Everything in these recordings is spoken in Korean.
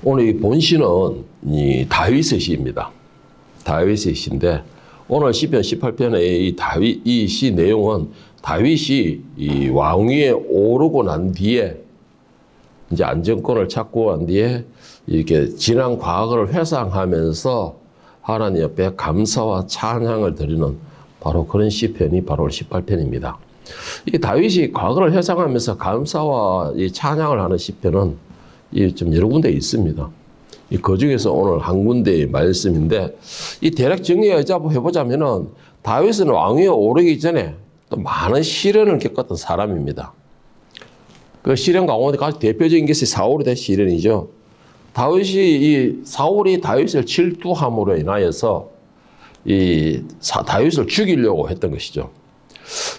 오늘 이 본시는 이 다윗의 시입니다. 다윗의 시인데 오늘 시편 18편의 이 다윗 이 시 내용은 다윗이 이 왕위에 오르고 난 뒤에 이제 안정권을 찾고 난 뒤에 이렇게 지난 과거를 회상하면서 하나님 옆에 감사와 찬양을 드리는 바로 그런 시편이 바로 18편입니다. 이 다윗이 과거를 회상하면서 감사와 이 찬양을 하는 시편은 좀 여러 군데 있습니다. 그 중에서 오늘 한 군데의 말씀인데 이 대략 정리해보자면은 다윗은 왕위에 오르기 전에 또 많은 시련을 겪었던 사람입니다. 그 시련 가운데 가장 대표적인 것이 사울에 대한 시련이죠. 사울이 다윗을 질투함으로 인하여서 다윗을 죽이려고 했던 것이죠.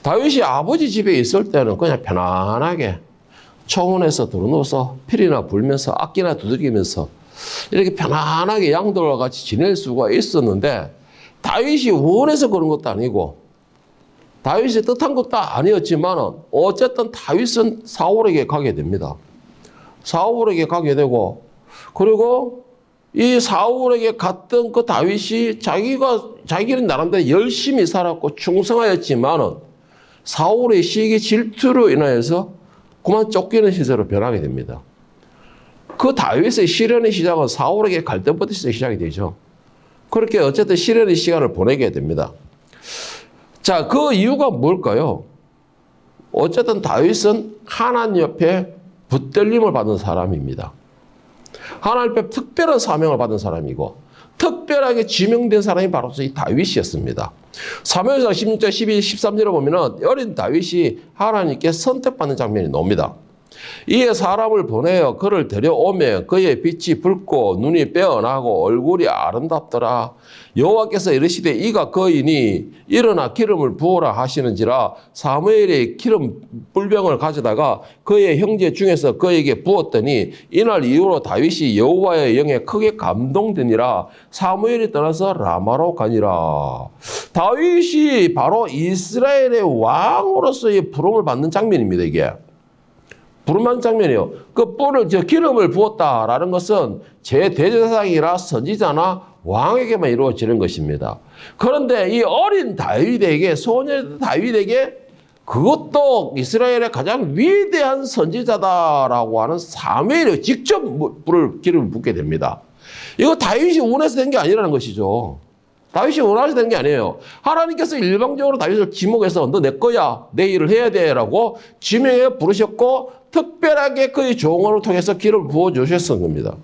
다윗이 아버지 집에 있을 때는 그냥 편안하게 초원에서 들어누워서 피리나 불면서 악기나 두들기면서 이렇게 편안하게 양들과 같이 지낼 수가 있었는데 다윗이 원해서 그런 것도 아니고 다윗이 뜻한 것도 아니었지만 어쨌든 다윗은 사울에게 가게 됩니다. 사울에게 가게 되고 그리고 이 사울에게 갔던 그 다윗이 자기는 나름대로 열심히 살았고 충성하였지만 사울의 시기 질투로 인하여서 그만 쫓기는 시대로 변하게 됩니다. 그 다윗의 시련의 시작은 사울에게 갈 때부터 시작이 되죠. 그렇게 어쨌든 시련의 시간을 보내게 됩니다. 자, 그 이유가 뭘까요? 어쨌든 다윗은 하나님 옆에 붙들림을 받은 사람입니다. 하나님 옆에 특별한 사명을 받은 사람이고 특별하게 지명된 사람이 바로 이 다윗이었습니다. 사무엘상 16장 12, 13절을 보면 어린 다윗이 하나님께 선택받는 장면이 나옵니다. 이에 사람을 보내어 그를 데려오며 그의 빛이 붉고 눈이 빼어나고 얼굴이 아름답더라. 여호와께서 이르시되 이가 그이니 일어나 기름을 부으라 하시는지라. 사무엘이 기름 뿔병을 가져다가 그의 형제 중에서 그에게 부었더니 이날 이후로 다윗이 여호와의 영에 크게 감동되니라. 사무엘이 떠나서 라마로 가니라. 다윗이 바로 이스라엘의 왕으로서의 부름을 받는 장면입니다. 이게 부름한 장면이에요. 기름을 부었다라는 것은 제 대제사장이나 선지자나 왕에게만 이루어지는 것입니다. 그런데 이 어린 다윗에게, 소년 다윗에게 그것도 이스라엘의 가장 위대한 선지자다라고 하는 사무엘이 직접 기름을 붓게 됩니다. 이거 다윗이 원해서 된 게 아니라는 것이죠. 다윗이 원해서 된 게 아니에요. 하나님께서 일방적으로 다윗을 지목해서 너 내 거야, 내 일을 해야 돼라고 지명해 부르셨고 특별하게 그의 종을 통해서 기름을 부어주셨던 겁니다.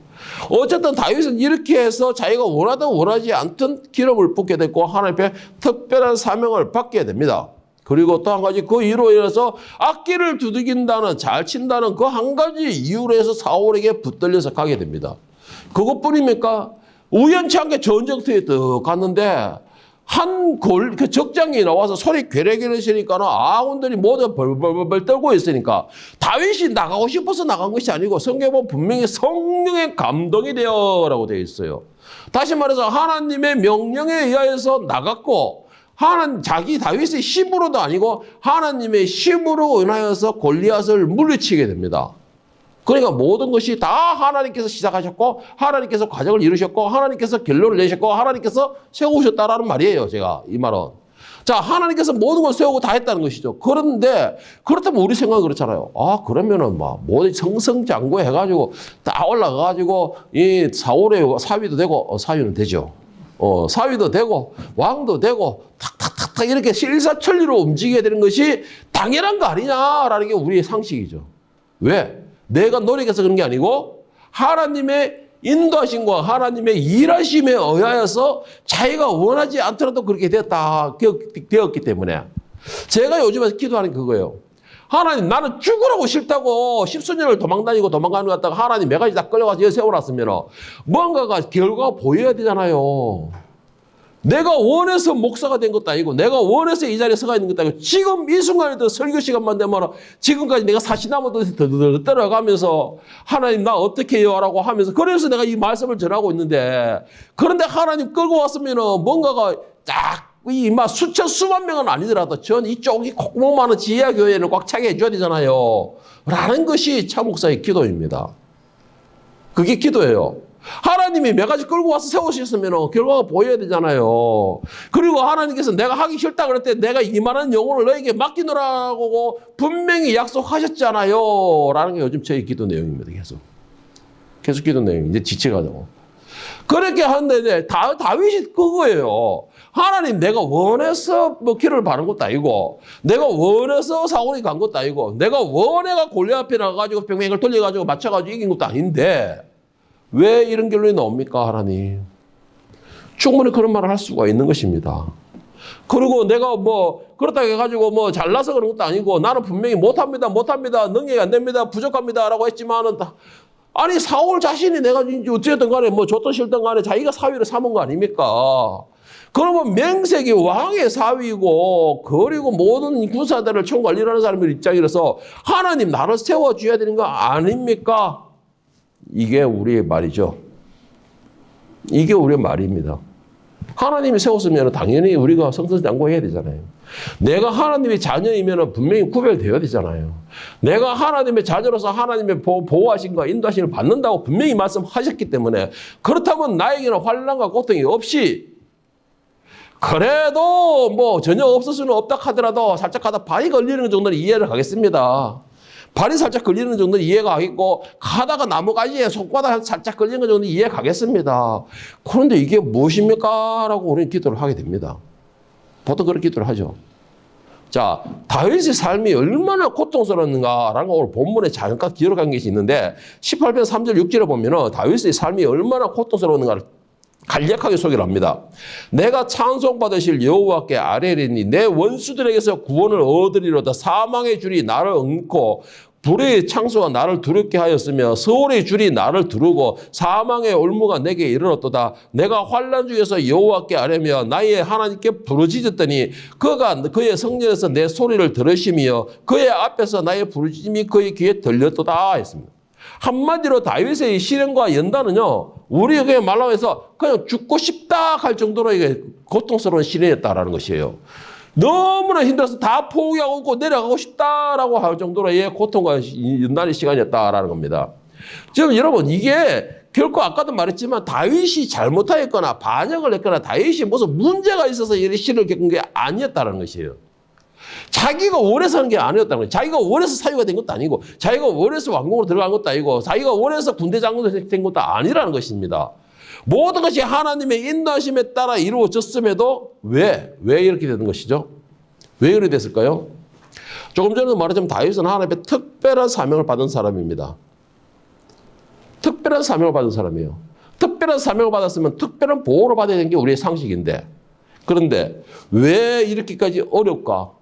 어쨌든 다윗은 이렇게 해서 자기가 원하든 원하지 않든 기름을 붓게 됐고 하나님 앞에 특별한 사명을 받게 됩니다. 그리고 또 한 가지 그 이유로 인해서 악기를 두들긴다는 잘 친다는 그 한 가지 이유로 해서 사울에게 붙들려서 가게 됩니다. 그것뿐입니까? 우연치 않게 전쟁터에 또 갔는데 그 적장이 나와서 소리 괴레괴레시니까는 아군들이 모두 벌벌벌 떨고 있으니까 다윗이 나가고 싶어서 나간 것이 아니고 성경에 보면 분명히 성령의 감동이 되어라고 되어 있어요. 다시 말해서 하나님의 명령에 의하여서 나갔고 자기 다윗의 힘으로도 아니고 하나님의 힘으로 인하여서 골리앗을 물리치게 됩니다. 그러니까 모든 것이 다 하나님께서 시작하셨고 하나님께서 과정을 이루셨고 하나님께서 결론을 내셨고 하나님께서 세우셨다라는 말이에요. 제가 이 말은. 자, 하나님께서 모든 걸 세우고 다 했다는 것이죠. 그런데 그렇다면 우리 생각은 그렇잖아요. 아, 그러면은 모든 성성장구 해가지고 다 올라가가지고 이 사울의 사위도 되고 사위는 되죠. 사위도 되고 왕도 되고 탁탁탁탁 이렇게 일사천리로 움직여야 되는 것이 당연한 거 아니냐라는 게 우리의 상식이죠. 왜? 내가 노력해서 그런 게 아니고 하나님의 인도하심과 하나님의 일하심에 의하여서 자기가 원하지 않더라도 그렇게 되었기 때문에 제가 요즘에 기도하는 그거예요. 하나님 나는 죽으라고 싫다고 십수년을 도망다니고 도망가는 것 같다가 하나님 매가지 다 끌려가서 여기 세워놨으면 뭔가가 결과가 보여야 되잖아요. 내가 원해서 목사가 된 것도 아니고 내가 원해서 이 자리에 서가 있는 것도 아니고 지금 이 순간에도 설교 시간만 되면 지금까지 내가 사시나무도 들어가면서 하나님 나 어떻게 해요? 라고 하면서 그래서 내가 이 말씀을 전하고 있는데 그런데 하나님 끌고 왔으면 뭔가가 딱 수천 수만 명은 아니더라도 전 이쪽이 콧구멍 많은 지혜교회는 꽉 차게 해줘야 되잖아요. 라는 것이 차 목사의 기도입니다. 그게 기도예요. 하나님이 몇 가지 끌고 와서 세우셨으면 결과가 보여야 되잖아요. 그리고 하나님께서 내가 하기 싫다 그럴 때 내가 이만한 영혼을 너에게 맡기노라고 분명히 약속하셨잖아요. 라는 게 요즘 저희 기도 내용입니다. 계속 기도 내용. 이제 지쳐가지고. 그렇게 하는데 다윗이 그거예요. 하나님 내가 원해서 뭐 길을 바른 것도 아니고 내가 원해서 사울이 간 것도 아니고 내가 원해가 골리앗 앞에 나가가지고 병맥을 돌려가지고 맞춰가지고 이긴 것도 아닌데 왜 이런 결론이 나옵니까, 하나님? 충분히 그런 말을 할 수가 있는 것입니다. 그리고 내가 뭐 그렇다 해가지고 뭐 잘나서 그런 것도 아니고 나는 분명히 못합니다, 능력이 안 됩니다, 부족합니다라고 했지만은 아니 사울 자신이 내가 어쨌든 간에 뭐 좋든 싫든 간에 자기가 사위를 삼은 거 아닙니까? 그러면 명색이 왕의 사위고 그리고 모든 군사들을 총관리하는 사람의 입장이라서 하나님 나를 세워줘야 되는 거 아닙니까? 이게 우리의 말이죠. 이게 우리의 말입니다. 하나님이 세웠으면 당연히 우리가 성선장구해야 되잖아요. 내가 하나님의 자녀이면 분명히 구별되어야 되잖아요. 내가 하나님의 자녀로서 하나님의 보호하심과 인도하심을 받는다고 분명히 말씀하셨기 때문에 그렇다면 나에게는 환난과 고통이 없이 그래도 뭐 전혀 없을 수는 없다 하더라도 살짝 하다 발이 걸리는 정도는 이해를 하겠습니다. 발이 살짝 걸리는 정도는 이해가 하겠고 가다가 나무가지에 손바닥 살짝 걸리는 정도는 이해가 하겠습니다. 그런데 이게 무엇입니까? 라고 우리는 기도를 하게 됩니다. 보통 그런 기도를 하죠. 자, 다윗의 삶이 얼마나 고통스러웠는가라는 걸 오늘 본문에 잠깐 기록한 것이 있는데 18편 3절 6절에 보면 다윗의 삶이 얼마나 고통스러웠는가를 간략하게 소개를 합니다. 내가 찬송받으실 여호와께 아뢰리니 내 원수들에게서 구원을 얻으리로다. 사망의 줄이 나를 엉고 불의 창수가 나를 두렵게 하였으며 서울의 줄이 나를 두르고 사망의 올무가 내게 이르렀도다. 내가 환난 중에서 여호와께 아뢰며 나의 하나님께 부르짖었더니 그가 그의 성전에서 내 소리를 들으시며 그의 앞에서 나의 부르짖음이 그의 귀에 들렸도다 했습니다. 한마디로 다윗의 시련과 연단은요, 우리에게 말로 해서 그냥 죽고 싶다 할 정도로 이게 고통스러운 시련이었다라는 것이에요. 너무나 힘들어서 다 포기하고 내려가고 싶다라고 할 정도로의 고통과 연단의 시간이었다라는 겁니다. 지금 여러분, 이게 결코 아까도 말했지만 다윗이 잘못하였거나 반역을 했거나 다윗이 무슨 문제가 있어서 이런 시련을 겪은 게 아니었다는 것이에요. 자기가 원해서 하는 게 아니었다는 거예요. 자기가 원해서 사유가 된 것도 아니고 자기가 원해서 왕궁으로 들어간 것도 아니고 자기가 원해서 군대 장군이 된 것도 아니라는 것입니다. 모든 것이 하나님의 인도하심에 따라 이루어졌음에도 왜 이렇게 되는 것이죠? 왜 이렇게 됐을까요? 조금 전에도 말했지만 다윗은 하나님의 특별한 사명을 받은 사람입니다. 특별한 사명을 받은 사람이에요. 특별한 사명을 받았으면 특별한 보호를 받아야 되는 게 우리의 상식인데 그런데 왜 이렇게까지 어렵까?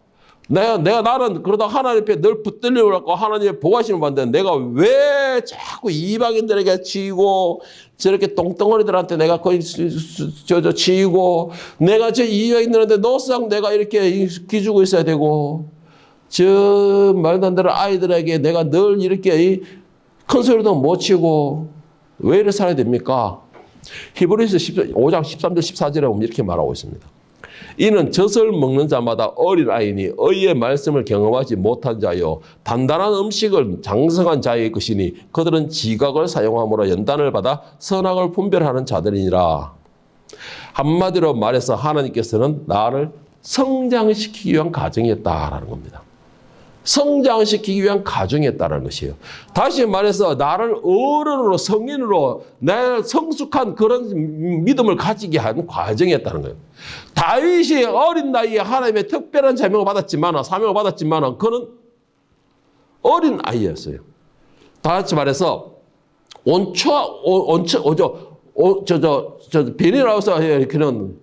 나는 그러다 하나님 앞에 늘 붙들려고 하나님의 보호하심을 받는데 내가 왜 자꾸 이방인들에게 치이고 저렇게 똥덩어리들한테 내가 거의 치이고 내가 저 이방인들한테 노상 내가 이렇게 기주고 있어야 되고 저 말도 안 되는 아이들에게 내가 늘 이렇게 큰 소리도 못 치고 왜 이렇게 살아야 됩니까? 히브리서 5장 13절 14절에 보면 이렇게 말하고 있습니다. 이는 젖을 먹는 자마다 어린아이니 의의 말씀을 경험하지 못한 자요 단단한 음식을 장성한 자의 것이니 그들은 지각을 사용함으로 연단을 받아 선악을 분별하는 자들이니라. 한마디로 말해서 하나님께서는 나를 성장시키기 위한 가정이었다라는 겁니다. 성장시키기 위한 가정이었다는 것이에요. 다시 말해서 나를 어른으로 성인으로 내 성숙한 그런 믿음을 가지게 하는 과정이었다는 거예요. 다윗이 어린 나이에 하나님의 특별한 사명을 받았지만 그는 어린 아이였어요. 다시 말해서 베니라우스 이렇게는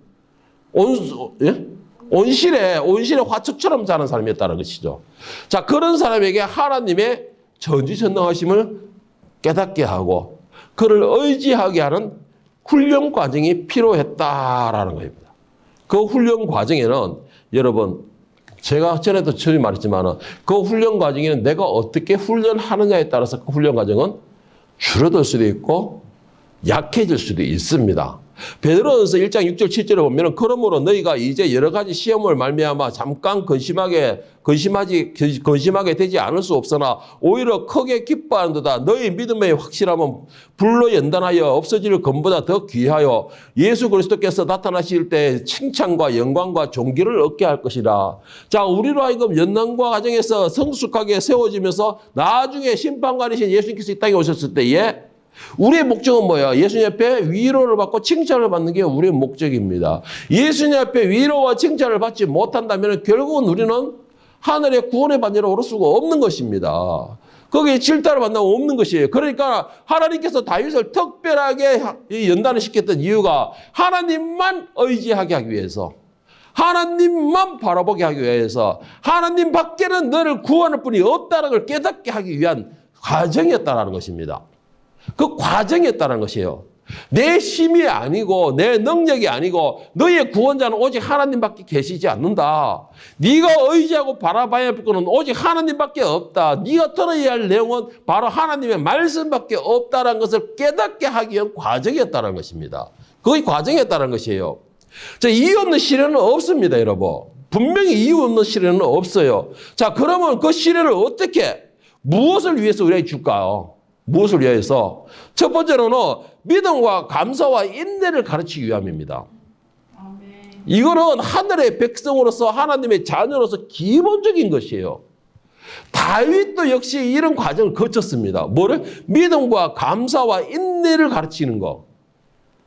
온실에 화초처럼 자란 사람이었다는 것이죠. 자, 그런 사람에게 하나님의 전지전능하심을 깨닫게 하고 그를 의지하게 하는 훈련 과정이 필요했다라는 겁니다. 그 훈련 과정에는 여러분 제가 전에도 처음 말했지만 그 훈련 과정에는 내가 어떻게 훈련하느냐에 따라서 그 훈련 과정은 줄어들 수도 있고 약해질 수도 있습니다. 베드로전서 1장 6절 7절에 보면은 그러므로 너희가 이제 여러 가지 시험을 말미암아 잠깐 근심하게 되지 않을 수 없으나 오히려 크게 기뻐하는도다. 너희 믿음의 확실함은 불로 연단하여 없어질 것보다 더 귀하여 예수 그리스도께서 나타나실 때 칭찬과 영광과 존귀를 얻게 할 것이라. 자, 우리로 하여금 연단과 과정에서 성숙하게 세워지면서 나중에 심판관이신 예수님께서 이 땅에 오셨을 때에 우리의 목적은 뭐야? 예수님 앞에 위로를 받고 칭찬을 받는 게 우리의 목적입니다. 예수님 앞에 위로와 칭찬을 받지 못한다면 결국은 우리는 하늘의 구원의 반열에 오를 수가 없는 것입니다. 거기에 질타를 받는 건 없는 것이에요. 그러니까 하나님께서 다윗을 특별하게 연단을 시켰던 이유가 하나님만 의지하게 하기 위해서, 하나님만 바라보게 하기 위해서, 하나님 밖에는 너를 구원할 분이 없다는 걸 깨닫게 하기 위한 과정이었다는 것입니다. 그 과정이었다는 것이에요. 내 힘이 아니고 내 능력이 아니고 너의 구원자는 오직 하나님밖에 계시지 않는다. 네가 의지하고 바라봐야 할 것은 오직 하나님밖에 없다. 네가 들어야 할 내용은 바로 하나님의 말씀밖에 없다는 것을 깨닫게 하기 위한 과정이었다는 것입니다. 그게 과정이었다는 것이에요. 자, 이유 없는 시련은 없습니다, 여러분. 분명히 이유 없는 시련은 없어요. 자, 그러면 그 시련을 어떻게, 무엇을 위해서 우리에게 줄까요? 무엇을 위해서? 첫 번째로는 믿음과 감사와 인내를 가르치기 위함입니다. 이거는 하늘의 백성으로서 하나님의 자녀로서 기본적인 것이에요. 다윗도 역시 이런 과정을 거쳤습니다. 뭐를? 믿음과 감사와 인내를 가르치는 거.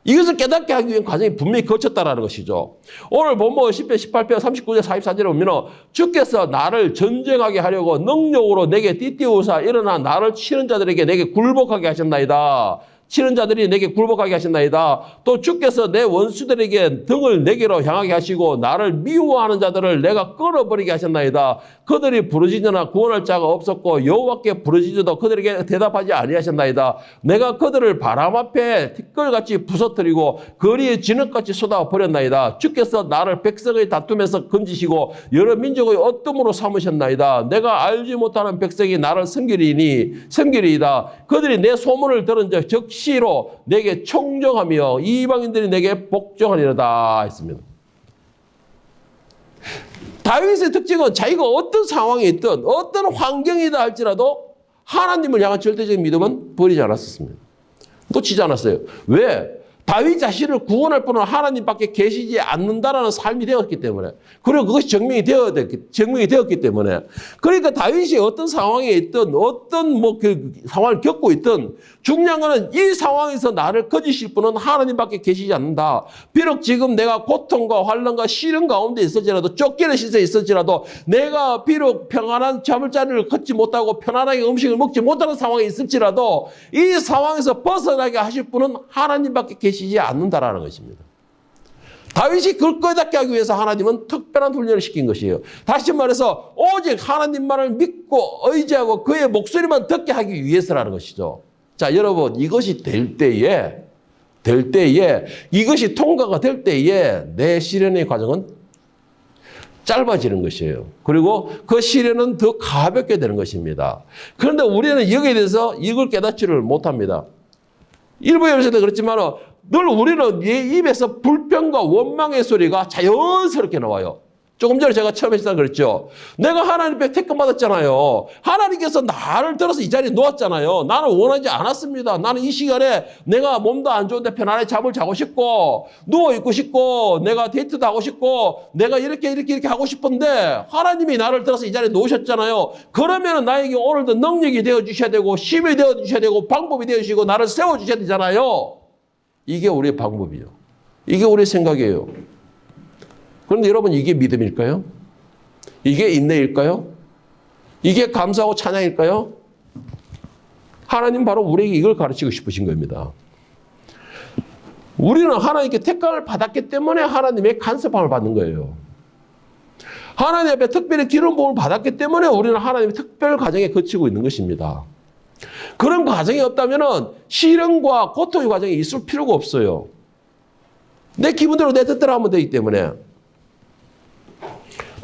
이것을 깨닫게 하기 위한 과정이 분명히 거쳤다는 것이죠. 오늘 본문 10편 18편 39절 44절에 보면 주께서 나를 전쟁하게 하려고 능력으로 내게 띠띠우사 일어나 나를 치는 자들에게 내게 굴복하게 하셨나이다. 치는 자들이 내게 굴복하게 하셨나이다. 또 주께서 내 원수들에게 등을 내게로 향하게 하시고 나를 미워하는 자들을 내가 끌어버리게 하셨나이다. 그들이 부르짖으나 구원할 자가 없었고 여호와께 부르짖어도 그들에게 대답하지 아니하셨나이다. 내가 그들을 바람 앞에 티끌같이 부서뜨리고 거리에 진흙같이 쏟아버렸나이다. 주께서 나를 백성의 다툼에서 건지시고 여러 민족의 어둠으로 삼으셨나이다. 내가 알지 못하는 백성이 나를 섬기리이다. 그들이 내 소문을 들은 적 적시로 내게 청정하며 이방인들이 내게 복종하리로다 했습니다. 다윗의 특징은 자기가 어떤 상황에 있든 어떤 환경이다 할지라도 하나님을 향한 절대적인 믿음은 버리지 않았었습니다. 놓치지 않았어요. 왜? 다윗 자신을 구원할 분은 하나님밖에 계시지 않는다라는 삶이 되었기 때문에, 그리고 그것이 증명이 되었기 때문에, 그러니까 다윗이 어떤 상황에 있든 어떤 그 상황을 겪고 있든 중요한 것은 이 상황에서 나를 거지실 분은 하나님밖에 계시지 않는다. 비록 지금 내가 고통과 환난과 시련 가운데 있을지라도, 쫓기는 시세에 있을지라도, 내가 비록 평안한 잠자리를 걷지 못하고 편안하게 음식을 먹지 못하는 상황에 있을지라도 이 상황에서 벗어나게 하실 분은 하나님밖에 계시지 않는다라는 것입니다. 다윗이 그걸 깨닫게 하기 위해서 하나님은 특별한 훈련을 시킨 것이에요. 다시 말해서 오직 하나님만을 믿고 의지하고 그의 목소리만 듣게 하기 위해서라는 것이죠. 자, 여러분, 이것이 될 때에 이것이 통과가 될 때에 내 시련의 과정은 짧아지는 것이에요. 그리고 그 시련은 더 가볍게 되는 것입니다. 그런데 우리는 여기에 대해서 이걸 깨닫지를 못합니다. 일부 예배에서도 그렇지만 늘 우리는 이 입에서 불평과 원망의 소리가 자연스럽게 나와요. 조금 전에 제가 처음에 시작 그랬죠. 내가 하나님께 택감 받았잖아요. 하나님께서 나를 들어서 이 자리에 놓았잖아요. 나는 원하지 않았습니다. 나는 이 시간에 내가 몸도 안 좋은데 편안하게 잠을 자고 싶고 누워있고 싶고 내가 데이트도 하고 싶고 내가 이렇게 하고 싶은데 하나님이 나를 들어서 이 자리에 놓으셨잖아요. 그러면 나에게 오늘도 능력이 되어주셔야 되고 힘이 되어주셔야 되고 방법이 되어주시고 나를 세워주셔야 되잖아요. 이게 우리의 방법이에요. 이게 우리의 생각이에요. 그런데 여러분, 이게 믿음일까요? 이게 인내일까요? 이게 감사하고 찬양일까요? 하나님 바로 우리에게 이걸 가르치고 싶으신 겁니다. 우리는 하나님께 택감을 받았기 때문에 하나님의 간섭함을 받는 거예요. 하나님 앞에 특별히 기름 부음을 받았기 때문에 우리는 하나님의 특별 과정에 거치고 있는 것입니다. 그런 과정이 없다면 시련과 고통의 과정이 있을 필요가 없어요. 내 기분대로 내 뜻대로 하면 되기 때문에.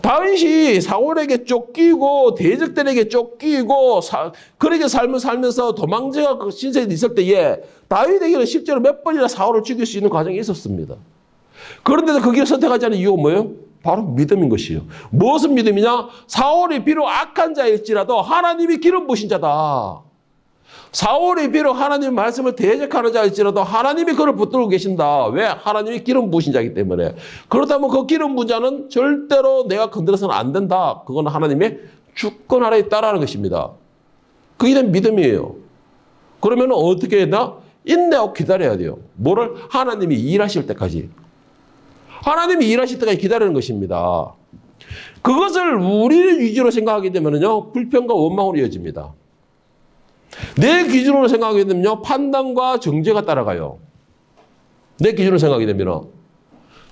다윗이 사울에게 쫓기고 대적들에게 쫓기고 그렇게 삶을 살면서 도망자가 그 신세에 있을 때에 다윗에게는 실제로 몇 번이나 사울을 죽일 수 있는 과정이 있었습니다. 그런데도 그 길을 선택하지 않은 이유가 뭐예요? 바로 믿음인 것이에요. 무엇은 믿음이냐? 사울이 비록 악한 자일지라도 하나님이 기름 부으신 자다. 사울이 비록 하나님의 말씀을 대적하는 자일지라도 하나님이 그를 붙들고 계신다. 왜? 하나님이 기름 부으신 자이기 때문에. 그렇다면 그 기름 부은 자는 절대로 내가 건드려서는 안 된다. 그건 하나님의 주권 아래에 있다라는 것입니다. 그게 믿음이에요. 그러면 어떻게 했나? 인내하고 기다려야 돼요. 뭐를? 하나님이 일하실 때까지. 하나님이 일하실 때까지 기다리는 것입니다. 그것을 우리를 위주로 생각하게 되면요, 불평과 원망으로 이어집니다. 내 기준으로 생각하게 되면요, 판단과 정죄가 따라가요. 내 기준으로 생각하게 되면.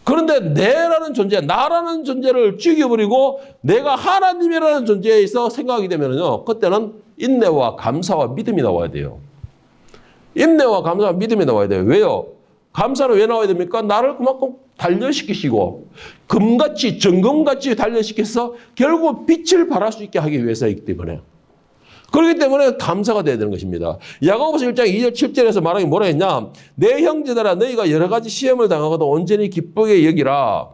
그런데 내라는 존재, 나라는 존재를 죽여버리고 내가 하나님이라는 존재에 있어 생각하게 되면요, 그때는 인내와 감사와 믿음이 나와야 돼요. 인내와 감사와 믿음이 나와야 돼요. 왜요? 감사는 왜 나와야 됩니까? 나를 그만큼 단련시키시고 금같이 정금같이 단련시켜서 결국 빛을 발할 수 있게 하기 위해서이기 때문에. 그렇기 때문에 감사가 돼야 되는 것입니다. 야고보서 1장 2절 7절에서 말하기 뭐라 했냐? 내 형제들아 너희가 여러 가지 시험을 당하고도 온전히 기쁘게 여기라.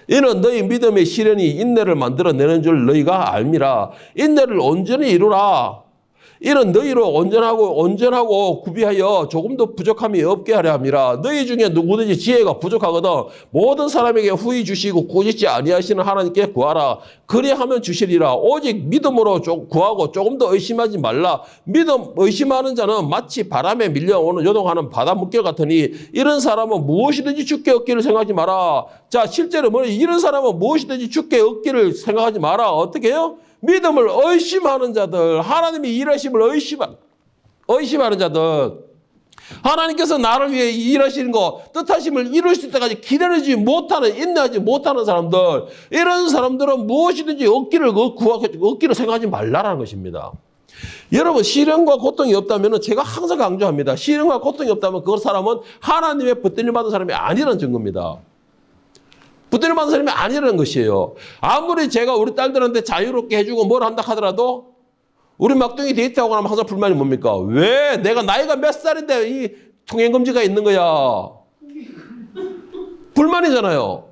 이는 너희 믿음의 시련이 인내를 만들어내는 줄 너희가 알미라. 인내를 온전히 이루라. 이는 너희로 온전하고 구비하여 조금도 부족함이 없게 하려 함이라. 너희 중에 누구든지 지혜가 부족하거든 모든 사람에게 후히 주시고 꾸짖지 아니하시는 하나님께 구하라. 그리하면 주시리라. 오직 믿음으로 구하고 조금도 의심하지 말라. 의심하는 자는 마치 바람에 밀려오는 요동하는 바다 물결 같으니 이런 사람은 무엇이든지 주께 얻기를 생각하지 마라. 자, 실제로 이런 사람은 무엇이든지 주께 얻기를 생각하지 마라. 어떻게 해요? 믿음을 의심하는 자들, 하나님이 일하심을 의심하는 자들, 하나님께서 나를 위해 일하시는 거, 뜻하심을 이룰 수 때까지 기다리지 못하는, 인내하지 못하는 사람들, 이런 사람들은 무엇이든지 얻기를 생각하지 말라라는 것입니다. 여러분, 시련과 고통이 없다면 제가 항상 강조합니다. 시련과 고통이 없다면 그 사람은 하나님의 붙들림 받은 사람이 아니라는 증거입니다. 붙들림 받은 사람이 아니라는 것이에요. 아무리 제가 우리 딸들한테 자유롭게 해주고 뭘 한다 하더라도 우리 막둥이 데이트하고 나면 항상 불만이 뭡니까? 왜? 내가 나이가 몇 살인데 이 통행금지가 있는 거야. 불만이잖아요.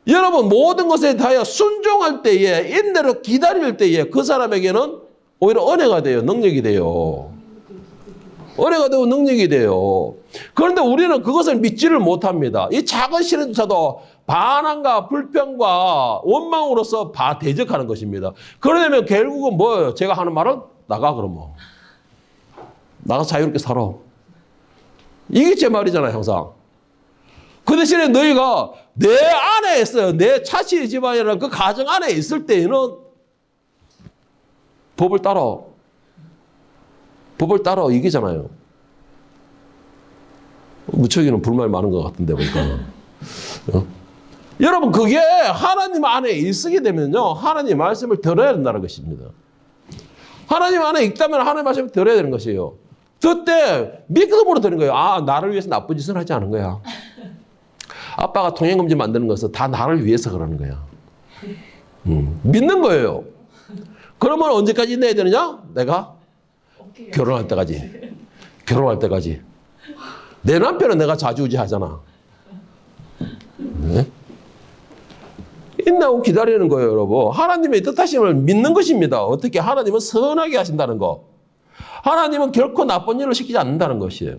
여러분, 모든 것에 대하여 순종할 때에, 인내로 기다릴 때에 그 사람에게는 오히려 은혜가 돼요. 능력이 돼요. 은혜가 되고 능력이 돼요. 그런데 우리는 그것을 믿지를 못합니다. 이 작은 시련조차도 반항과 불평과 원망으로서 대적하는 것입니다. 그러려면 결국은 뭐예요? 제가 하는 말은 나가 그러면. 나가서 자유롭게 살아. 이게 제 말이잖아요, 항상. 그 대신에 너희가 내 안에 있어요. 내 자신의 집안이라는 그 가정 안에 있을 때에는 법을 따라 이기잖아요. 무척이는 불만이 많은 것 같은데 보니까. 여러분, 그게 하나님 안에 있게 되면요, 하나님 말씀을 들어야 된다는 것입니다. 하나님 안에 있다면 하나님 말씀을 들어야 되는 것이에요. 그때 믿음으로 들은 거예요. 아, 나를 위해서 나쁜 짓을 하지 않은 거야. 아빠가 통행금지 만드는 것은 다 나를 위해서 그러는 거야. 믿는 거예요. 그러면 언제까지 인내해야 되느냐? 내가 결혼할 때까지. 결혼할 때까지. 내 남편은 내가 좌지우지하잖아. 네? 인내하고 기다리는 거예요, 여러분. 하나님의 뜻하심을 믿는 것입니다. 어떻게? 하나님은 선하게 하신다는 거. 하나님은 결코 나쁜 일을 시키지 않는다는 것이에요.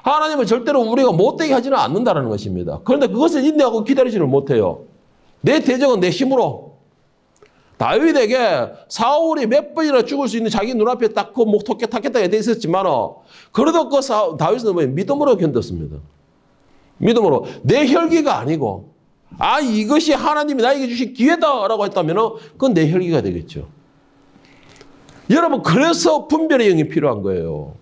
하나님은 절대로 우리가 못되게 하지는 않는다는 것입니다. 그런데 그것을 인내하고 기다리지를 못해요. 내 대적은 내 힘으로. 다윗에게 사울이 몇 번이나 죽을 수 있는 자기 눈앞에 딱 그 목 탁겠다 돼 있었지만, 그래도 그 다윗은 믿음으로 견뎠습니다. 믿음으로. 내 혈기가 아니고, 아, 이것이 하나님이 나에게 주신 기회다라고 했다면, 그건 내 혈기가 되겠죠. 여러분, 그래서 분별의 영이 필요한 거예요.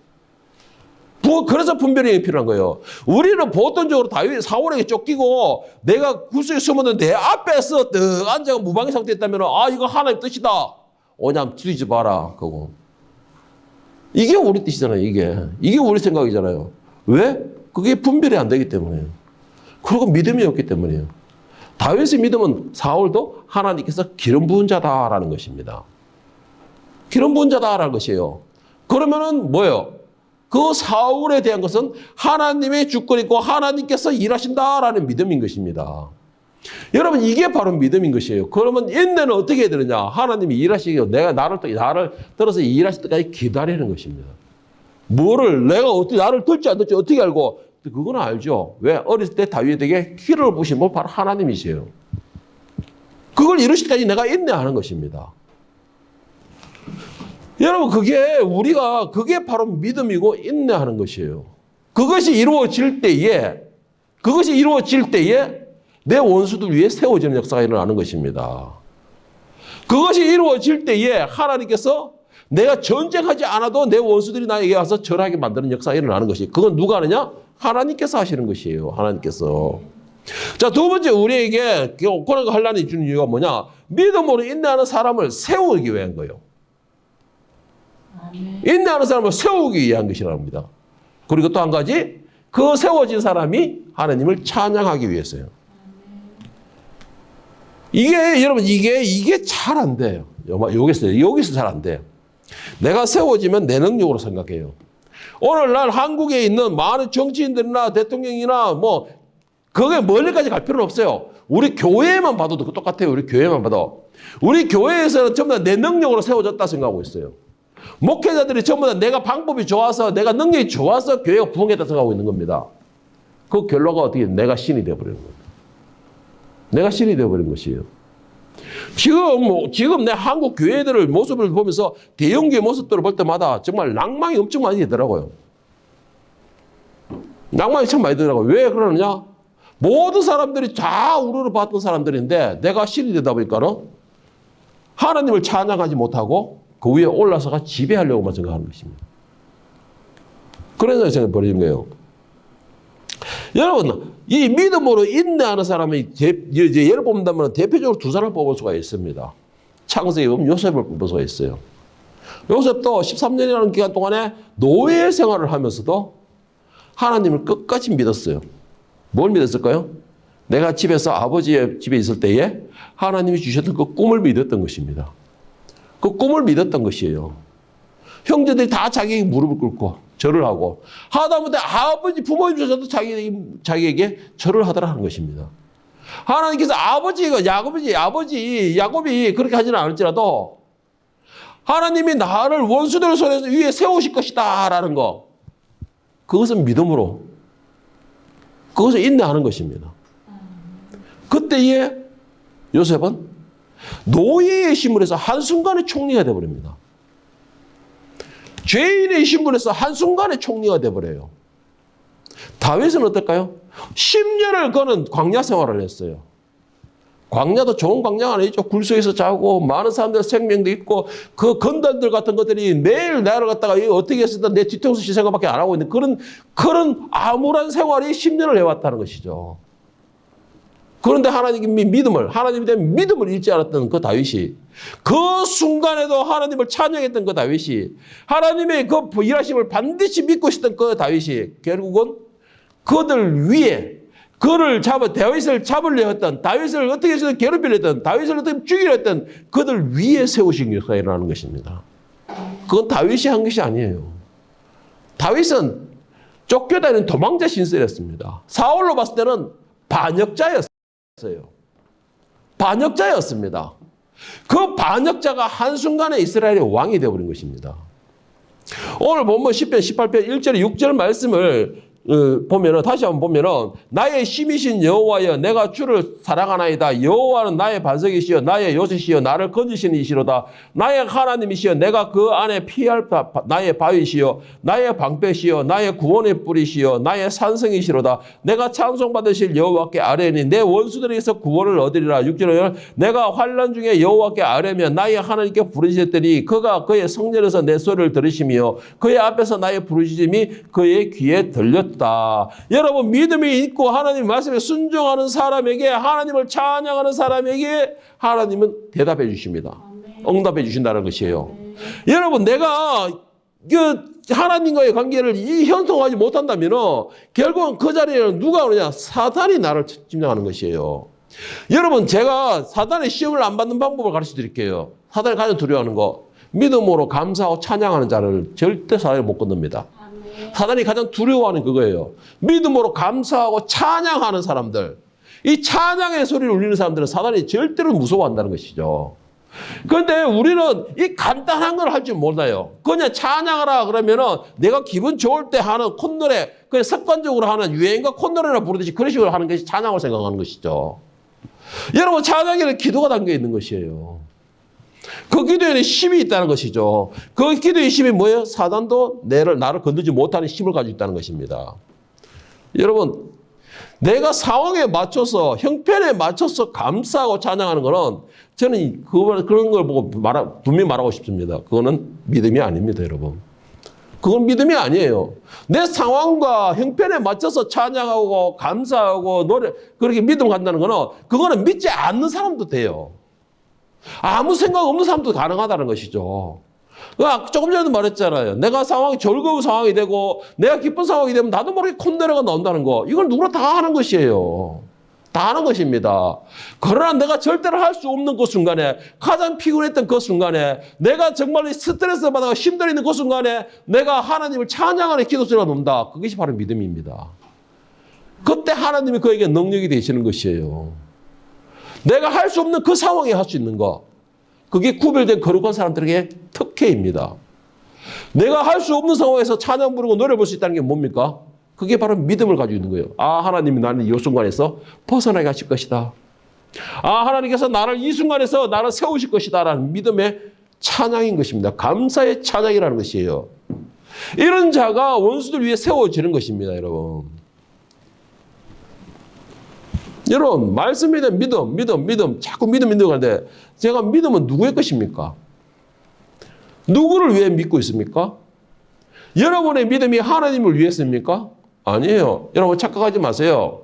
그래서 분별의 영이 필요한 거예요. 우리는 보통적으로 사울에게 쫓기고 내가 구석에 숨었는데 내 앞에서 떡 앉아가 무방의 상태에 있다면, 아, 이거 하나님 뜻이다. 오냐, 뒤집어봐라. 그거. 이게 우리 뜻이잖아요, 이게 우리 생각이잖아요. 왜? 그게 분별이 안 되기 때문에요. 그리고 믿음이 없기 때문이에요. 다윗의 믿음은 사울도 하나님께서 기름 부은 자다라는 것입니다. 기름 부은 자다라는 것이에요. 그러면은 뭐예요? 그 사울에 대한 것은 하나님의 주권이 있고 하나님께서 일하신다라는 믿음인 것입니다. 여러분, 이게 바로 믿음인 것이에요. 그러면 인내는 어떻게 해야 되느냐? 하나님이 일하시기 내가 나를 들어서 일하실 때까지 기다리는 것입니다. 뭐를 내가 어떻게 나를 들지 안 들지 어떻게 알고? 그건 알죠. 왜? 어렸을 때 다윗에게 키를 부신 분 바로 하나님이세요. 그걸 이루실 때까지 내가 인내하는 것입니다. 여러분, 그게 바로 믿음이고 인내하는 것이에요. 그것이 이루어질 때에 내 원수들 위해 세워지는 역사가 일어나는 것입니다. 그것이 이루어질 때에 하나님께서 내가 전쟁하지 않아도 내 원수들이 나에게 와서 절하게 만드는 역사가 일어나는 것이. 그건 누가 하느냐? 하나님께서 하시는 것이에요. 하나님께서. 자, 두 번째, 우리에게 고난과 환난이 주는 이유가 뭐냐? 믿음으로 인내하는 사람을 세우기 위한 거예요. 인내하는 사람을 세우기 위한 것이라는 겁니다. 그리고 또 한 가지, 그 세워진 사람이 하나님을 찬양하기 위해서요. 여러분, 이게 잘 안 돼요. 여기서 잘 안 돼요. 내가 세워지면 내 능력으로 생각해요. 오늘날 한국에 있는 많은 정치인들이나 대통령이나 그게 멀리까지 갈 필요는 없어요. 우리 교회만 봐도 똑같아요. 우리 교회만 봐도. 우리 교회에서는 전부 다 내 능력으로 세워졌다 생각하고 있어요. 목회자들이 전부 다 내가 방법이 좋아서, 내가 능력이 좋아서 교회가 부흥했다 생각하고 있는 겁니다. 그 결과가 어떻게 내가 신이 되어버리는 겁니다. 내가 신이 되어버린 것이에요. 지금 내 한국 교회들의 모습을 보면서 대형교회 모습들을 볼 때마다 정말 낭망이 엄청 많이 되더라고요. 낭만이 참 많이 들더라고요. 왜 그러느냐? 모든 사람들이 다 우르르 봤던 사람들인데 내가 신이 되다 보니까는 하나님을 찬양하지 못하고 그 위에 올라서가 지배하려고만 생각하는 것입니다. 그래서 생각이 벌어진 거예요. 여러분, 이 믿음으로 인내하는 사람이 예를 뽑는다면 대표적으로 두 사람을 뽑을 수가 있습니다. 창세기 보면 요셉을 뽑을 수가 있어요. 요셉도 13년이라는 기간 동안에 노예 생활을 하면서도 하나님을 끝까지 믿었어요. 뭘 믿었을까요? 내가 집에서 아버지의 집에 있을 때에 하나님이 주셨던 그 꿈을 믿었던 것입니다. 그 꿈을 믿었던 것이에요. 형제들이 다 자기에게 무릎을 꿇고 절을 하고 하다못해 아버지 부모님조차도 자기에게 절을 하더라는 것입니다. 하나님께서 야곱이 그렇게 하지는 않을지라도 하나님이 나를 원수들의 손에서 위에 세우실 것이다 라는 거, 그것은 믿음으로, 그것을 인내하는 것입니다. 그때에 요셉은 노예의 신분에서 한순간에 총리가 되어버립니다. 죄인의 신분에서 한순간에 총리가 되어버려요. 다윗은 어떨까요? 10년을 그는 광야 생활을 했어요. 광야도 좋은 광야가 아니죠. 굴소에서 자고 많은 사람들 생명도 있고 그 건달들 같은 것들이 매일 나를 갖다가 어떻게 했었다 내 뒤통수 생각밖에 안 하고 있는 그런 암울한 생활이 10년을 해왔다는 것이죠. 그런데 하나님이 하나님에 대한 믿음을 잃지 않았던 그 다윗이, 그 순간에도 하나님을 찬양했던 그 다윗이, 하나님의 그 일하심을 반드시 믿고 있었던 그 다윗이 결국은 그들 위에 다윗을 잡으려 했던, 다윗을 어떻게 해서 괴롭히려 했던, 다윗을 어떻게 죽이려 했던 그들 위에 세우신 역사가 일어나는 것입니다. 그건 다윗이 한 것이 아니에요. 다윗은 쫓겨다니는 도망자 신세였습니다. 사울로 봤을 때는 반역자였습니다. 그 반역자가 한순간에 이스라엘의 왕이 되어버린 것입니다. 오늘 보면 10편 18편 1절 6절 말씀을 보면은, 다시 한번 보면은, 나의 힘이신 여호와여 내가 주를 사랑하나이다. 여호와는 나의 반석이시여 나의 요새시여 나를 건지시는 이시로다. 나의 하나님이시여 내가 그 안에 피할 나의 바위시여 나의 방패시여 나의 구원의 뿌리시여 나의 산성이시로다. 내가 찬송받으실 여호와께 아뢰니 내 원수들에게서 구원을 얻으리라. 6절에 내가 환난 중에 여호와께 아뢰면 나의 하나님께 부르짖었더니 그가 그의 성전에서 내 소리를 들으시며 그의 앞에서 나의 부르짖음이 그의 귀에 들렸다. 여러분, 믿음이 있고 하나님 말씀에 순종하는 사람에게, 하나님을 찬양하는 사람에게 하나님은 대답해 주십니다. 응답해 주신다는 것이에요. 여러분, 내가 하나님과의 관계를 형성하지 못한다면 결국은 그 자리에는 누가 오느냐? 사탄이 나를 침략하는 것이에요. 여러분, 제가 사단의 시험을 안 받는 방법을 가르쳐 드릴게요. 사단이 가장 두려워하는 거. 믿음으로 감사하고 찬양하는 자를 절대 사단이 못 건넙니다. 사단이 가장 두려워하는 그거예요. 믿음으로 감사하고 찬양하는 사람들. 이 찬양의 소리를 울리는 사람들은 사단이 절대로 무서워한다는 것이죠. 그런데 우리는 이 간단한 걸 할 줄 몰라요. 그냥 찬양하라 그러면은 내가 기분 좋을 때 하는 콧노래, 그냥 습관적으로 하는 유행과 콧노래나 부르듯이 그런 식으로 하는 것이 찬양을 생각하는 것이죠. 여러분, 찬양에는 기도가 담겨 있는 것이에요. 그 기도에는 힘이 있다는 것이죠. 그 기도의 힘이 뭐예요? 사단도 나를 건들지 못하는 힘을 가지고 있다는 것입니다. 여러분, 내가 상황에 맞춰서, 형편에 맞춰서 감사하고 찬양하는 거는 저는 그런 걸 보고 분명히 말하고 싶습니다. 그거는 믿음이 아닙니다, 여러분. 그건 믿음이 아니에요. 내 상황과 형편에 맞춰서 찬양하고 감사하고 노래, 그렇게 믿음 간다는 거는 그거는 믿지 않는 사람도 돼요. 아무 생각 없는 사람도 가능하다는 것이죠. 조금 전에도 말했잖아요. 내가 상황이 즐거운 상황이 되고 내가 기쁜 상황이 되면 나도 모르게 콧노래가 나온다는 거. 이걸 누구나 다 하는 것이에요. 다 하는 것입니다. 그러나 내가 절대로 할 수 없는 그 순간에, 가장 피곤했던 그 순간에, 내가 정말 스트레스 받아서 힘들어 있는 그 순간에 내가 하나님을 찬양하는 기도 소리가 나온다. 그것이 바로 믿음입니다. 그때 하나님이 그에게 능력이 되시는 것이에요. 내가 할 수 없는 그 상황에 할 수 있는 거. 그게 구별된 거룩한 사람들에게 특혜입니다. 내가 할 수 없는 상황에서 찬양 부르고 노래 볼 수 있다는 게 뭡니까? 그게 바로 믿음을 가지고 있는 거예요. 아, 하나님이 나는 이 순간에서 벗어나게 하실 것이다. 아, 하나님께서 나를 이 순간에서 나를 세우실 것이다. 라는 믿음의 찬양인 것입니다. 감사의 찬양이라는 것이에요. 이런 자가 원수들 위해 세워지는 것입니다, 여러분. 여러분, 말씀에 믿음. 자꾸 믿음 하는데 제가 믿음은 누구의 것입니까? 누구를 위해 믿고 있습니까? 여러분의 믿음이 하나님을 위해서입니까? 아니에요. 여러분 착각하지 마세요.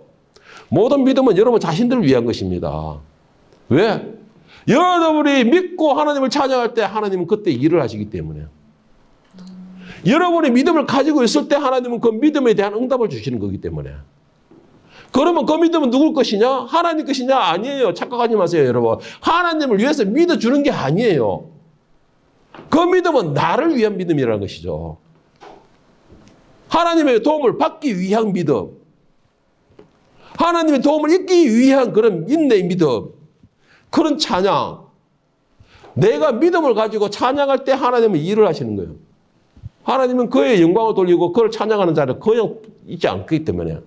모든 믿음은 여러분 자신들을 위한 것입니다. 왜? 여러분이 믿고 하나님을 찬양할 때 하나님은 그때 일을 하시기 때문에. 여러분이 믿음을 가지고 있을 때 하나님은 그 믿음에 대한 응답을 주시는 거기 때문에. 그러면 그 믿음은 누굴 것이냐? 하나님 것이냐? 아니에요. 착각하지 마세요, 여러분. 하나님을 위해서 믿어주는 게 아니에요. 그 믿음은 나를 위한 믿음이라는 것이죠. 하나님의 도움을 받기 위한 믿음. 하나님의 도움을 잊기 위한 그런 인내의 믿음. 그런 찬양. 내가 믿음을 가지고 찬양할 때 하나님은 일을 하시는 거예요. 하나님은 그의 영광을 돌리고 그를 찬양하는 자를 그냥 잊지 않기 때문에.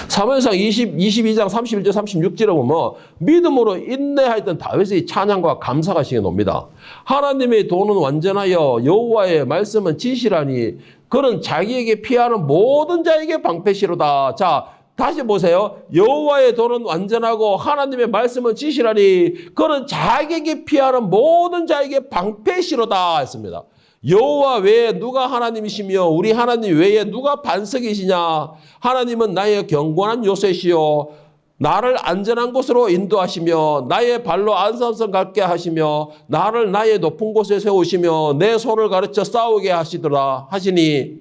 사무엘상 22장 31절 36절에 보면 믿음으로 인내하였던 다윗의 찬양과 감사가 시에 놉니다. 하나님의 도는 완전하여 여호와의 말씀은 진실하니 그는 자기에게 피하는 모든 자에게 방패시로다. 자, 다시 보세요. 여호와의 도는 완전하고 하나님의 말씀은 진실하니 그는 자기에게 피하는 모든 자에게 방패시로다 했습니다. 여호와 외에 누가 하나님이시며 우리 하나님 외에 누가 반석이시냐? 하나님은 나의 경건한 요새시요 나를 안전한 곳으로 인도하시며 나의 발로 안산성 갖게 하시며 나를 나의 높은 곳에 세우시며 내 손을 가르쳐 싸우게 하시더라 하시니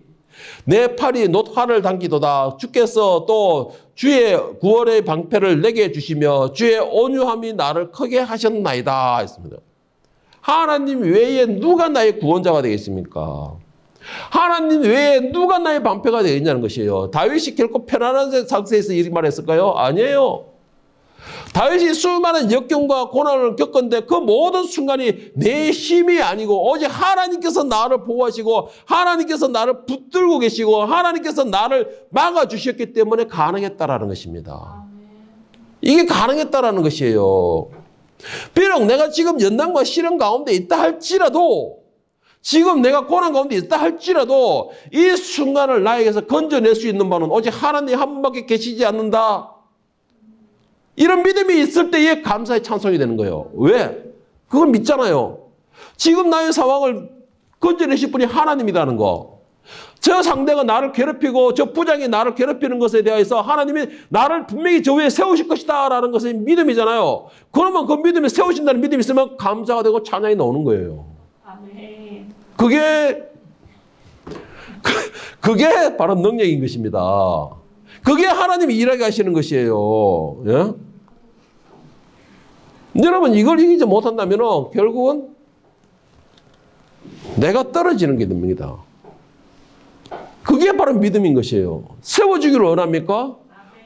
내 팔이 놋활을 당기도다. 주께서 또 주의 구원의 방패를 내게 주시며 주의 온유함이 나를 크게 하셨나이다 했습니다. 하나님 외에 누가 나의 구원자가 되겠습니까? 하나님 외에 누가 나의 방패가 되겠냐는 것이에요. 다윗이 결코 편안한 상태에서 이 말했을까요? 아니에요. 다윗이 수많은 역경과 고난을 겪었는데 그 모든 순간이 내 힘이 아니고 오직 하나님께서 나를 보호하시고 하나님께서 나를 붙들고 계시고 하나님께서 나를 막아주셨기 때문에 가능했다라는 것입니다. 이게 가능했다라는 것이에요. 비록 내가 지금 연단과 시련 가운데 있다 할지라도 지금 내가 고난 가운데 있다 할지라도 이 순간을 나에게서 건져낼 수 있는 바는 오직 하나님 한 분밖에 계시지 않는다. 이런 믿음이 있을 때에 감사의 찬송이 되는 거예요. 왜? 그걸 믿잖아요. 지금 나의 상황을 건져내실 분이 하나님이라는 거. 저 상대가 나를 괴롭히고 저 부장이 나를 괴롭히는 것에 대해서 하나님이 나를 분명히 저 위에 세우실 것이다 라는 것은 믿음이잖아요. 그러면 그 믿음이 세우신다는 믿음이 있으면 감사가 되고 찬양이 나오는 거예요. 아멘. 그게 바로 능력인 것입니다. 그게 하나님이 일하게 하시는 것이에요. 예? 여러분 이걸 이기지 못한다면 결국은 내가 떨어지는 게 됩니다. 그게 바로 믿음인 것이에요. 세워주기를 원합니까?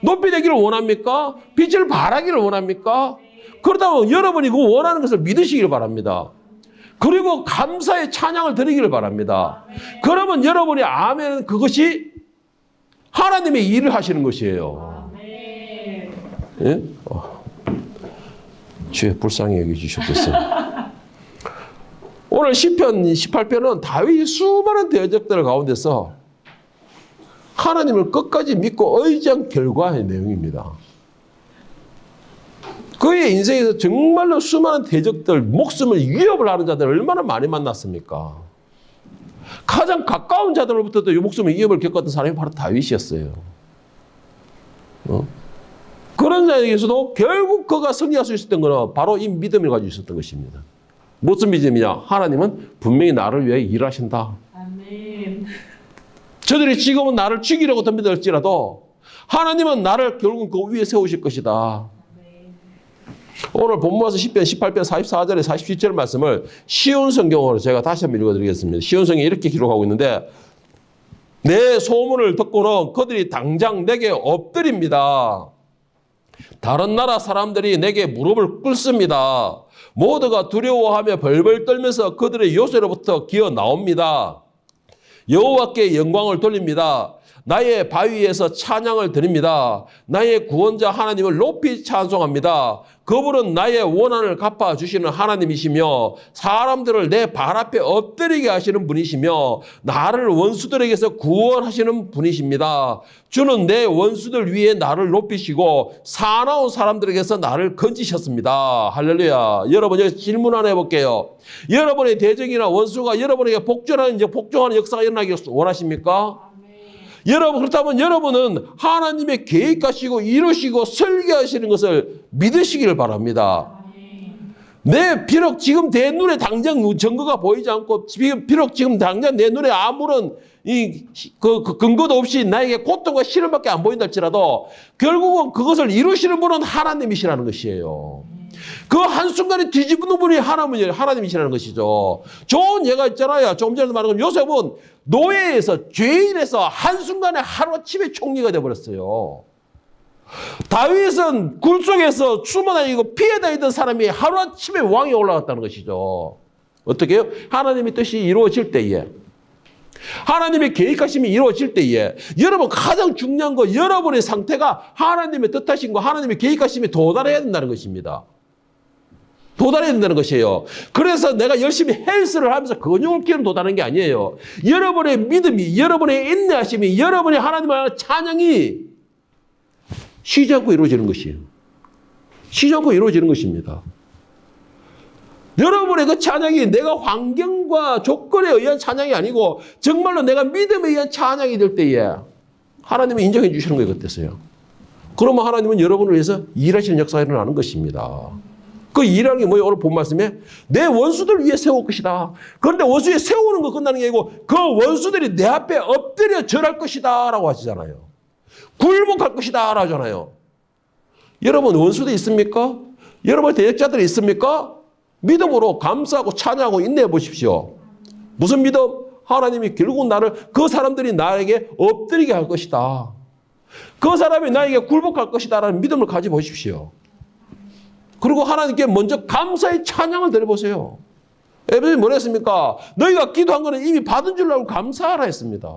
높이 되기를 원합니까? 빛을 발하기를 원합니까? 그러다면 여러분이 그 원하는 것을 믿으시기를 바랍니다. 그리고 감사의 찬양을 드리기를 바랍니다. 그러면 여러분이 아멘 그것이 하나님의 일을 하시는 것이에요. 예? 주의 불쌍히 여겨주셨겠어요. 오늘 시편 18편은 다윗이 수많은 대적들 가운데서 하나님을 끝까지 믿고 의지한 결과의 내용입니다. 그의 인생에서 정말로 수많은 대적들, 목숨을 위협을 하는 자들을 얼마나 많이 만났습니까? 가장 가까운 자들로부터도 목숨의 위협을 겪었던 사람이 바로 다윗이었어요. 그런 자에게서도 결국 그가 승리할 수 있었던 것은 바로 이 믿음을 가지고 있었던 것입니다. 무슨 믿음이냐? 하나님은 분명히 나를 위해 일하신다. 아멘. 저들이 지금은 나를 죽이려고 덤비들지라도 하나님은 나를 결국 그 위에 세우실 것이다. 오늘 본문에서 10편, 18편 44절에 47절 말씀을 쉬운 성경으로 제가 다시 한번 읽어드리겠습니다. 쉬운 성경이 이렇게 기록하고 있는데 내 소문을 듣고는 그들이 당장 내게 엎드립니다. 다른 나라 사람들이 내게 무릎을 꿇습니다. 모두가 두려워하며 벌벌 떨면서 그들의 요새로부터 기어 나옵니다. 여호와께 영광을 돌립니다. 나의 바위에서 찬양을 드립니다. 나의 구원자 하나님을 높이 찬송합니다. 그분은 나의 원한을 갚아주시는 하나님이시며 사람들을 내 발 앞에 엎드리게 하시는 분이시며 나를 원수들에게서 구원하시는 분이십니다. 주는 내 원수들 위에 나를 높이시고 사나운 사람들에게서 나를 건지셨습니다. 할렐루야. 여러분 여기서 질문 하나 해볼게요. 여러분의 대적이나 원수가 여러분에게 복종하는 역사가 일어나기 원하십니까? 여러분 그렇다면 여러분은 하나님의 계획하시고 이루시고 설계하시는 것을 믿으시기를 바랍니다. 네, 비록 지금 내 눈에 당장 증거가 보이지 않고 비록 지금 당장 내 눈에 아무런 근거도 없이 나에게 고통과 시련밖에 안 보인다 할지라도 결국은 그것을 이루시는 분은 하나님이시라는 것이에요. 그 한순간에 뒤집는 분이 하나님이시라는 것이죠. 좋은 예가 있잖아요. 조금 전에 말한 건 요셉은 노예에서 죄인에서 한순간에 하루아침에 총리가 되어버렸어요. 다윗은 굴속에서 숨어다니고 피해다니던 사람이 하루아침에 왕이 올라갔다는 것이죠. 어떻게 해요? 하나님의 뜻이 이루어질 때에 하나님의 계획하심이 이루어질 때에 여러분 가장 중요한 거 여러분의 상태가 하나님의 뜻하심과 하나님의 계획하심이 도달해야 된다는 것입니다. 도달해야 된다는 것이에요. 그래서 내가 열심히 헬스를 하면서 근육을 키우는 도달하는 게 아니에요. 여러분의 믿음이, 여러분의 인내하심이, 여러분의 하나님을 하는 찬양이 쉬지 않고 이루어지는 것이에요. 쉬지 않고 이루어지는 것입니다. 여러분의 그 찬양이 내가 환경과 조건에 의한 찬양이 아니고 정말로 내가 믿음에 의한 찬양이 될 때에 하나님이 인정해 주시는 거예요. 어땠어요? 그러면 하나님은 여러분을 위해서 일하시는 역사가 일어나는 것입니다. 그 일하는 게 뭐예요? 오늘 본 말씀에 내 원수들 위해 세울 것이다. 그런데 원수 위에 세우는 거 끝나는 게 아니고 그 원수들이 내 앞에 엎드려 절할 것이다 라고 하시잖아요. 굴복할 것이다 라고 하잖아요. 여러분 원수들이 있습니까? 여러분 대적자들이 있습니까? 믿음으로 감사하고 찬양하고 인내해 보십시오. 무슨 믿음? 하나님이 결국 나를 그 사람들이 나에게 엎드리게 할 것이다. 그 사람이 나에게 굴복할 것이다 라는 믿음을 가져보십시오. 그리고 하나님께 먼저 감사의 찬양을 드려보세요. 에베소서에 뭐라 했습니까? 너희가 기도한 거는 이미 받은 줄 알고 감사하라 했습니다.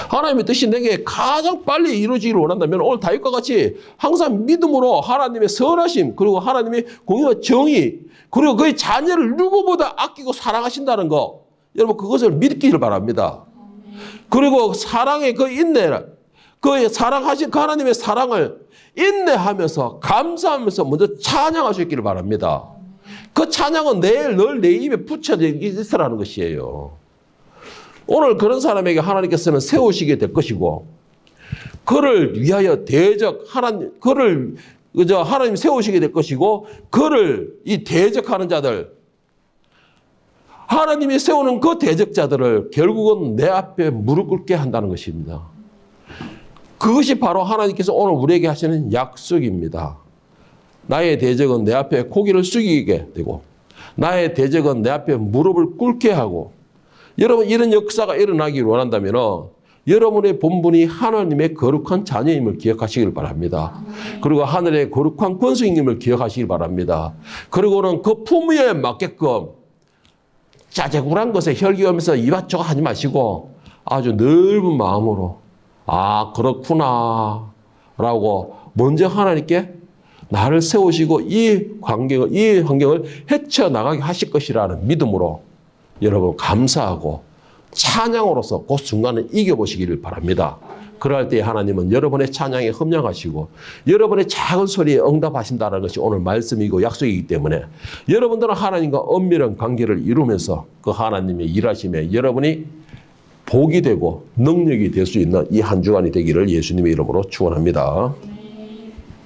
하나님의 뜻이 내게 가장 빨리 이루어지기를 원한다면 오늘 다윗과 같이 항상 믿음으로 하나님의 선하심 그리고 하나님의 공의와 정의 그리고 그의 자녀를 누구보다 아끼고 사랑하신다는 거 여러분 그것을 믿기를 바랍니다. 그리고 사랑의 그 인내를 그 사랑하신 그 하나님의 사랑을 인내하면서 감사하면서 먼저 찬양할 수 있기를 바랍니다. 그 찬양은 늘 내 입에 붙여져 있으라는 것이에요. 오늘 그런 사람에게 하나님께서는 세우시게 될 것이고 그를 위하여 그를 하나님 세우시게 될 것이고 그를 이 대적하는 자들 하나님이 세우는 그 대적자들을 결국은 내 앞에 무릎 꿇게 한다는 것입니다. 그것이 바로 하나님께서 오늘 우리에게 하시는 약속입니다. 나의 대적은 내 앞에 고개를 숙이게 되고 나의 대적은 내 앞에 무릎을 꿇게 하고 여러분 이런 역사가 일어나기를 원한다면 여러분의 본분이 하나님의 거룩한 자녀임을 기억하시길 바랍니다. 그리고 하늘의 거룩한 권속임을 기억하시길 바랍니다. 그리고는 그 품위에 맞게끔 짜잘구란 것에 혈기하면서 이밭저밭 하지 마시고 아주 넓은 마음으로 아 그렇구나 라고 먼저 하나님께 나를 세우시고 이 환경을 헤쳐나가게 하실 것이라는 믿음으로 여러분 감사하고 찬양으로서 그 순간을 이겨보시기를 바랍니다. 그럴 때 하나님은 여러분의 찬양에 흠양하시고 여러분의 작은 소리에 응답하신다는 것이 오늘 말씀이고 약속이기 때문에 여러분들은 하나님과 엄밀한 관계를 이루면서 그 하나님의 일하심에 여러분이 복이 되고 능력이 될 수 있는 이 한 주간이 되기를 예수님의 이름으로 축원합니다.